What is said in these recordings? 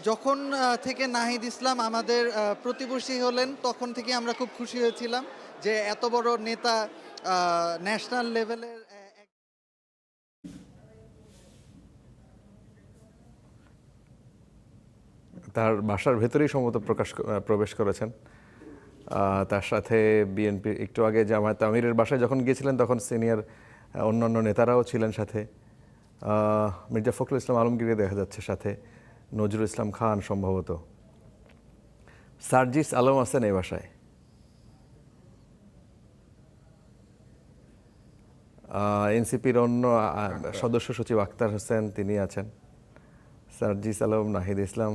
যখন থেকে নাহিদ ইসলাম আমাদের প্রতিবেশী হলেন, তখন থেকে আমরা খুব খুশি হয়েছিলাম যে এত বড় নেতা ন্যাশনাল লেভেলের তার বাসার ভেতরেই সম্ভবত প্রবেশ করেছেন। তার সাথে বিএনপি একটু আগে জামায়াত আমিরের বাসায় যখন গিয়েছিলেন তখন সিনিয়র অন্যান্য নেতারাও ছিলেন সাথে। মির্জা ফখরুল ইসলাম আলমগীরকে দেখা যাচ্ছে সাথে, নজরুল ইসলাম খান সম্ভবত, সার্জিস আলম আছেন এই বাসায়। এনসিপির অন্য সদস্য সচিব আক্তার হোসেন তিনি আছেন, সার্জিস আলম, নাহিদ ইসলাম।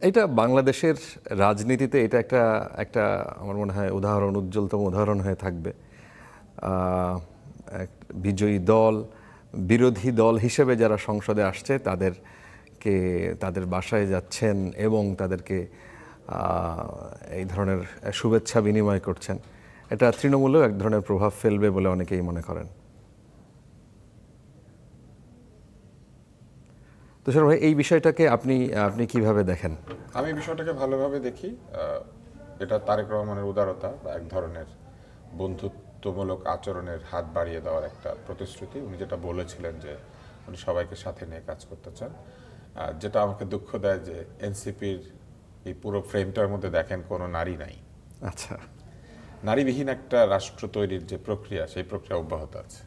এটা বাংলাদেশের রাজনীতিতে এটা একটা আমার মনে হয় উজ্জ্বলতম উদাহরণ হয়ে থাকবে। বিজয়ী দল, বিরোধী দল হিসেবে যারা সংসদে আসছে তাদের বাসায় যাচ্ছেন এবং তাদেরকে এই ধরনের শুভেচ্ছা বিনিময় করছেন। এটা তৃণমূলেও এক ধরনের প্রভাব ফেলবে বলে অনেকেই মনে করেন। তুষার ভাই, এই বিষয়টাকে আপনি কিভাবে দেখেন? আমি বিষয়টাকে ভালোভাবে দেখি। এটা তারেক রহমানের উদারতা বা এক ধরনের বন্ধুত্বমূলক আচরণের হাত বাড়িয়ে দেওয়ার একটা প্রতিশ্রুতি। উনি যেটা বলেছিলেন যে উনি সবাইকে সাথে নিয়ে কাজ করতে চান। যেটা আমাকে দুঃখ দেয় যে এনসিপির এই পুরো ফ্রেমটার মধ্যে দেখেন কোনো নারী নাই। আচ্ছা, নারীবিহীন একটা রাষ্ট্র তৈরির যে প্রক্রিয়া, সেই প্রক্রিয়া অব্যাহত আছে।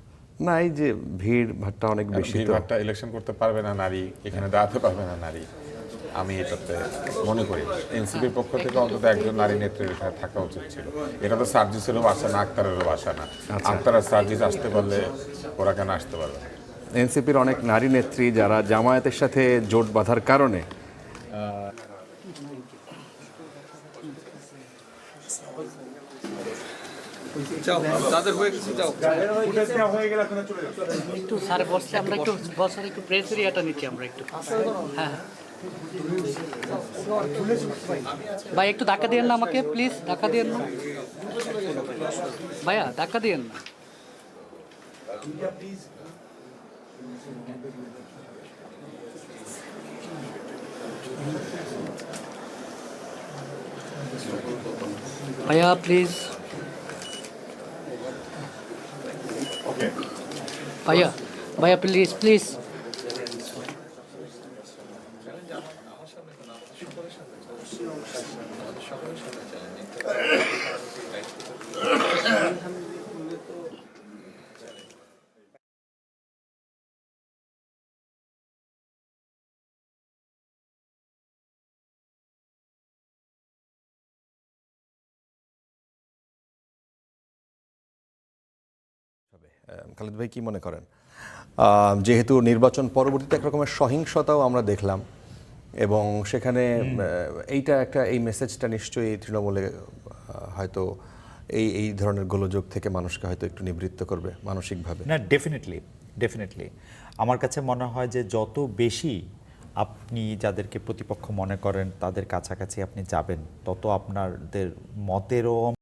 না, এই যে ভিড় ভাট্টা অনেক বেশি, তো ভাট্টা ইলেকশন করতে পারবে না নারী, এখানে দাঁড়াতে পারবে না নারী। আমি এটাতে মনে করি এনসিপির পক্ষ থেকে অন্তত একজন নারী নেত্রীর এখানে থাকা উচিত ছিল। এটা তো সার্জিসেরও বাসা না, আক্তারেরও বাসা না। আক্তার আর সার্জিস আসতে পারলে ওরা কেন আসতে পারবে? এনসিপির অনেক নারী নেত্রী যারা জামায়াতের সাথে জোট বাঁধার কারণে একটু স্যার বসছে, আমরা একটু বসার একটু প্রেস এরিয়াটা নিচ্ছি আমরা একটু। হ্যাঁ ভাই, একটু ধাক্কা দিয়েন না আমাকে প্লিজ, ধাক্কা দিয়েন না ভাইয়া, ধাক্কা দিয়েন না। ভাইয়া প্লিজ, ভাইয়া ভাইয়া প্লিজ প্লিজ। খালেদ ভাই কি মনে করেন? যেহেতু নির্বাচন পরবর্তীতে এক রকমের সহিংসতাও আমরা দেখলাম এবং সেখানে এই মেসেজটা নিশ্চয়ই তৃণমূলে হয়তো এই ধরনের গোলযোগ থেকে মানুষকে হয়তো একটু নিবৃত্ত করবে মানসিকভাবে। না, ডেফিনেটলি আমার কাছে মনে হয় যে যত বেশি আপনি যাদেরকে প্রতিপক্ষ মনে করেন তাদের কাছাকাছি আপনি যাবেন, তত আপনাদের মতেরও